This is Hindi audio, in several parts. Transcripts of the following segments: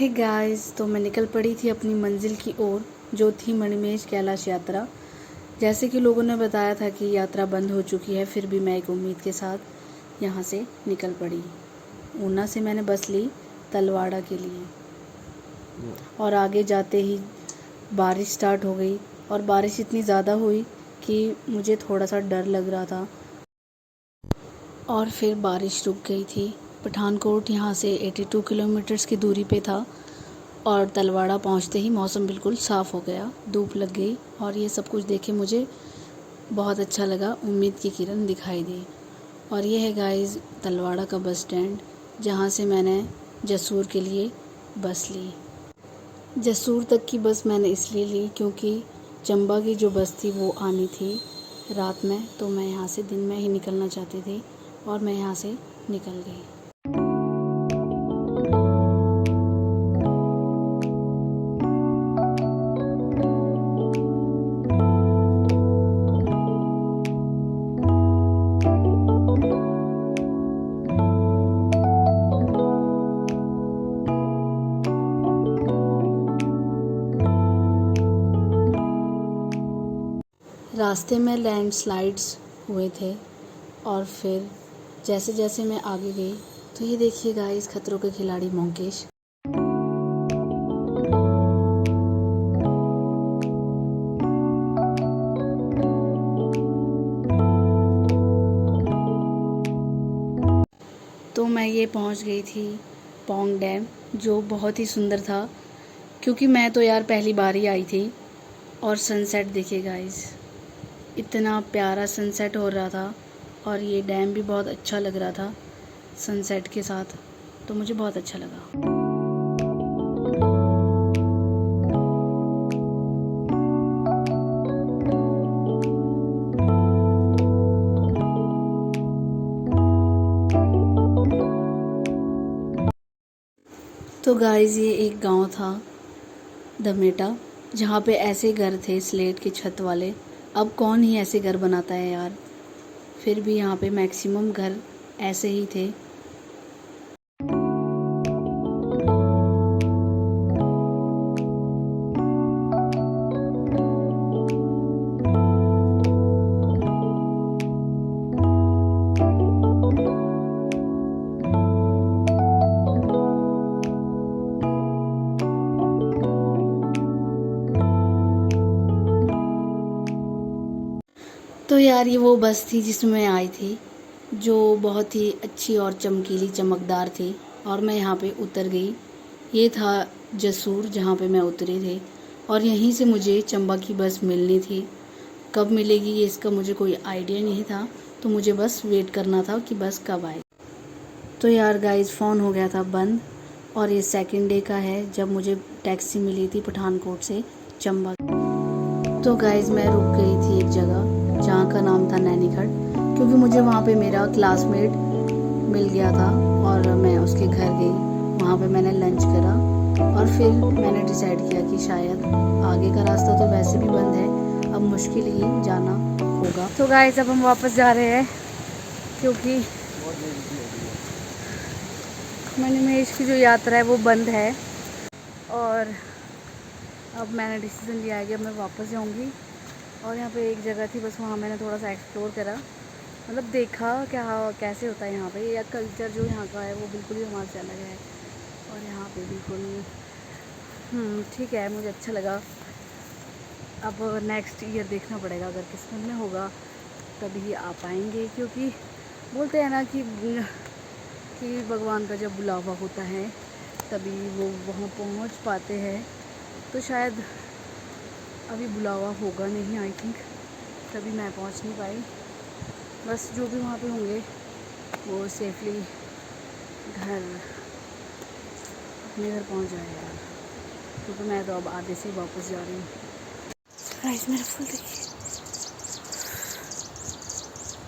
हे गाइस, तो मैं निकल पड़ी थी अपनी मंजिल की ओर, जो थी मणिमहेश कैलाश यात्रा। जैसे कि लोगों ने बताया था कि यात्रा बंद हो चुकी है, फिर भी मैं एक उम्मीद के साथ यहाँ से निकल पड़ी। ऊना से मैंने बस ली तलवाड़ा के लिए, और आगे जाते ही बारिश स्टार्ट हो गई। और बारिश इतनी ज़्यादा हुई कि मुझे थोड़ा सा डर लग रहा था, और फिर बारिश रुक गई थी। पठानकोट यहाँ से 82 किलोमीटर्स की दूरी पे था, और तलवाड़ा पहुँचते ही मौसम बिल्कुल साफ़ हो गया, धूप लग गई, और ये सब कुछ देखे मुझे बहुत अच्छा लगा। उम्मीद की किरण दिखाई दी। और ये है गाइस तलवाड़ा का बस स्टैंड, जहाँ से मैंने जसूर के लिए बस ली। जसूर तक की बस मैंने इसलिए ली क्योंकि चंबा की जो बस थी वो आनी थी रात में, तो मैं यहाँ से दिन में ही निकलना चाहती थी, और मैं यहाँ से निकल गई। रास्ते में लैंडस्लाइड्स हुए थे, और फिर जैसे जैसे मैं आगे गई, तो ये देखिए गाइस खतरों के खिलाड़ी मोंकेश। तो मैं ये पहुंच गई थी पौंग डैम, जो बहुत ही सुंदर था, क्योंकि मैं तो यार पहली बार ही आई थी। और सनसेट देखिए गाइस, इतना प्यारा सनसेट हो रहा था, और ये डैम भी बहुत अच्छा लग रहा था सनसेट के साथ, तो मुझे बहुत अच्छा लगा। तो गाइस ये एक गांव था धमेटा, जहाँ पे ऐसे घर थे स्लेट की छत वाले। अब कौन ही ऐसे घर बनाता है यार, फिर भी यहाँ पे मैक्सिमम घर ऐसे ही थे। तो यार ये वो बस थी जिसमें मैं आई थी, जो बहुत ही अच्छी और चमकीली चमकदार थी, और मैं यहाँ पे उतर गई। ये था जसूर जहाँ पे मैं उतरी थी, और यहीं से मुझे चंबा की बस मिलनी थी। कब मिलेगी ये इसका मुझे कोई आइडिया नहीं था, तो मुझे बस वेट करना था कि बस कब आए। तो यार गाइस फ़ोन हो गया था बंद, और ये सेकंड डे का है जब मुझे टैक्सी मिली थी पठानकोट से चंबा। तो गाइस मैं रुक गई थी एक जगह जहाँ का नाम था नैनीखड़, क्योंकि मुझे वहाँ पे मेरा क्लासमेट मिल गया था, और मैं उसके घर गई। वहाँ पे मैंने लंच करा, और फिर मैंने डिसाइड किया कि शायद आगे का रास्ता तो वैसे भी बंद है, अब मुश्किल ही जाना होगा। तो गाइस अब हम वापस जा रहे हैं, क्योंकि मणिमहेश की जो यात्रा है वो बंद है। और अब मैंने डिसीज़न लिया है कि अब मैं वापस जाऊंगी। और यहाँ पे एक जगह थी, बस वहाँ मैंने थोड़ा सा एक्सप्लोर करा, मतलब देखा क्या कैसे होता है यहाँ पे, या कल्चर जो यहाँ का है वो बिल्कुल ही वहाँ से अलग है। और यहाँ पे बिल्कुल ठीक है, मुझे अच्छा लगा। अब नेक्स्ट ईयर देखना पड़ेगा, अगर किस्मत में होगा तभी आ पाएंगे, क्योंकि बोलते हैं ना कि भगवान का जब बुलावा होता है तभी वो वहाँ पहुँच पाते हैं। तो शायद अभी बुलावा होगा नहीं, आई थिंक, तभी मैं पहुँच नहीं पाई। बस जो भी वहाँ पे होंगे वो सेफली अपने घर पहुँच जाए यार, क्योंकि मैं तो अब आधे से वापस जा रही हूँ। गाइस मेरा फूल देखिए,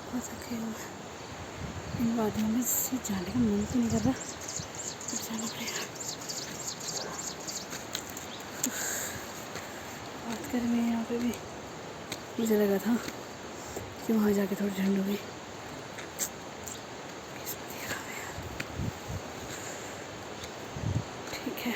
बहुत थकी हूँ। इन वादियों में से जाने का मन तो नहीं कर रहा, पर जाना पड़ेगा। बात गर्मी है यहाँ पे भी, मुझे लगा था कि वहाँ जाके थोड़ी ठंड होगी। किस्मत ही खराब है यार। ठीक है।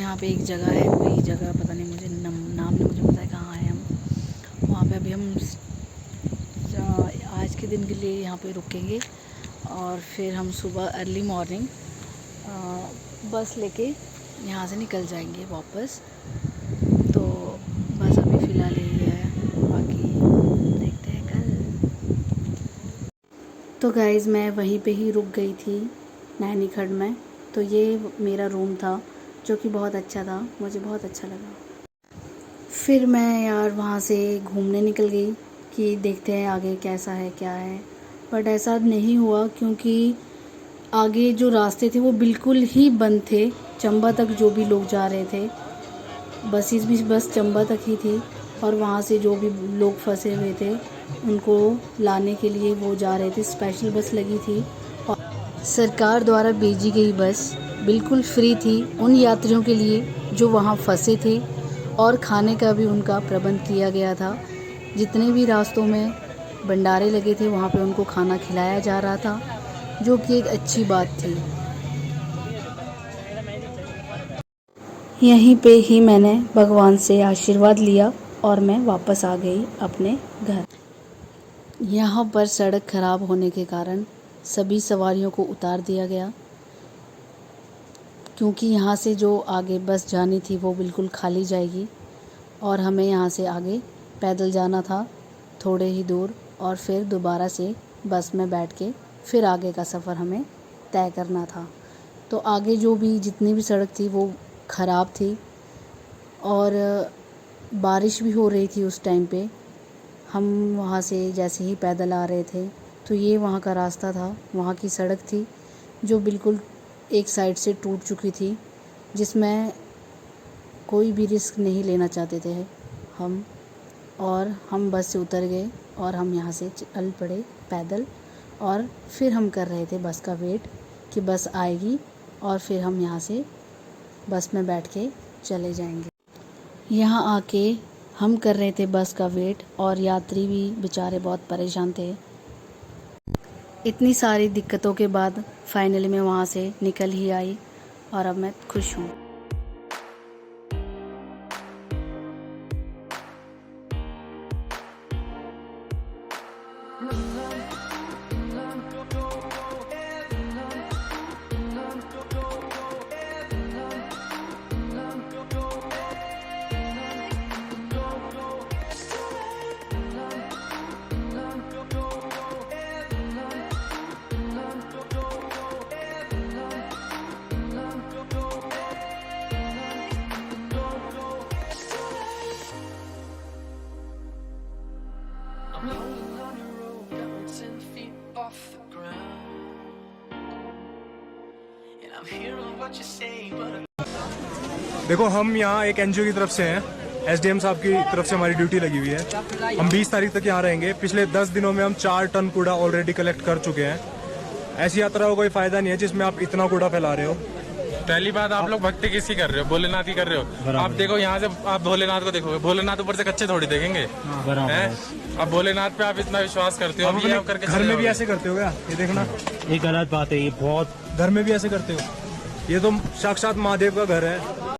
यहाँ पे एक जगह है, कोई जगह पता नहीं मुझे, नाम नहीं मुझे पता है कहाँ है हम। वहाँ पे अभी हम आज के दिन के लिए यहाँ पे रुकेंगे और फिर हम सुबह अर्ली मॉर्निंग बस लेके यहाँ से निकल जाएंगे वापस। तो बस अभी फ़िलहाल यही है, बाकी देखते हैं कल। तो गाइज़ मैं वहीं पे ही रुक गई थी नैनीखड्ड में। तो ये मेरा रूम था जो कि बहुत अच्छा था, मुझे बहुत अच्छा लगा। फिर मैं यार वहाँ से घूमने निकल गई कि देखते हैं आगे कैसा है क्या है, बट ऐसा नहीं हुआ क्योंकि आगे जो रास्ते थे वो बिल्कुल ही बंद थे। चंबा तक जो भी लोग जा रहे थे, बसेस भी बस चंबा तक ही थी, और वहाँ से जो भी लोग फंसे हुए थे उनको लाने के लिए वो जा रहे थे। स्पेशल बस लगी थी और सरकार द्वारा भेजी गई बस बिल्कुल फ्री थी उन यात्रियों के लिए जो वहाँ फंसे थे, और खाने का भी उनका प्रबंध किया गया था। जितने भी रास्तों में भंडारे लगे थे वहाँ पे उनको खाना खिलाया जा रहा था, जो कि एक अच्छी बात थी। यहीं पे ही मैंने भगवान से आशीर्वाद लिया और मैं वापस आ गई अपने घर। यहाँ पर सड़क खराब होने के कारण सभी सवारियों को उतार दिया गया, क्योंकि यहाँ से जो आगे बस जानी थी वो बिल्कुल खाली जाएगी और हमें यहाँ से आगे पैदल जाना था थोड़े ही दूर, और फिर दोबारा से बस में बैठ के फिर आगे का सफ़र हमें तय करना था। तो आगे जो भी जितनी भी सड़क थी वो ख़राब थी और बारिश भी हो रही थी उस टाइम पे। हम वहाँ से जैसे ही पैदल आ रहे थे तो ये वहाँ का रास्ता था, वहाँ की सड़क थी जो बिल्कुल एक साइड से टूट चुकी थी, जिसमें कोई भी रिस्क नहीं लेना चाहते थे हम। और हम बस से उतर गए और हम यहाँ से चल पड़े पैदल, और फिर हम कर रहे थे बस का वेट कि बस आएगी और फिर हम यहाँ से बस में बैठ के चले जाएंगे। यहाँ आके हम कर रहे थे बस का वेट, और यात्री भी बेचारे बहुत परेशान थे। इतनी सारी दिक्कतों के बाद फाइनली मैं वहाँ से निकल ही आई और अब मैं खुश हूँ। I'm rolling on the road, got my 10 feet off the ground, and I'm hearing what you say, but देखो हम यहाँ एक एनजीओ की तरफ से हैं, एसडीएम साहब की तरफ से हमारी ड्यूटी लगी हुई है। हम 20 तारीख तक यहाँ रहेंगे। पिछले 10 दिनों में हम 4 टन कूड़ा ऑलरेडी कलेक्ट कर चुके हैं। ऐसी यात्रा का कोई फायदा नहीं है जिसमें आप इतना कूड़ा फैला रहे हो। पहली बात, आप लोग भक्ति किसकी कर रहे हो? भोलेनाथ की कर रहे हो। आप देखो यहाँ से, आप भोलेनाथ को देखोगे, भोलेनाथ ऊपर से कच्चे थोड़ी देखेंगे हैं। अब भोलेनाथ पे आप इतना विश्वास करते हो, अब ये आप करके घर में भी ऐसे करते हो क्या? ये देखना, ये गलत बात है। ये बहुत घर में भी ऐसे करते हो। ये तो साक्षात महादेव का घर है।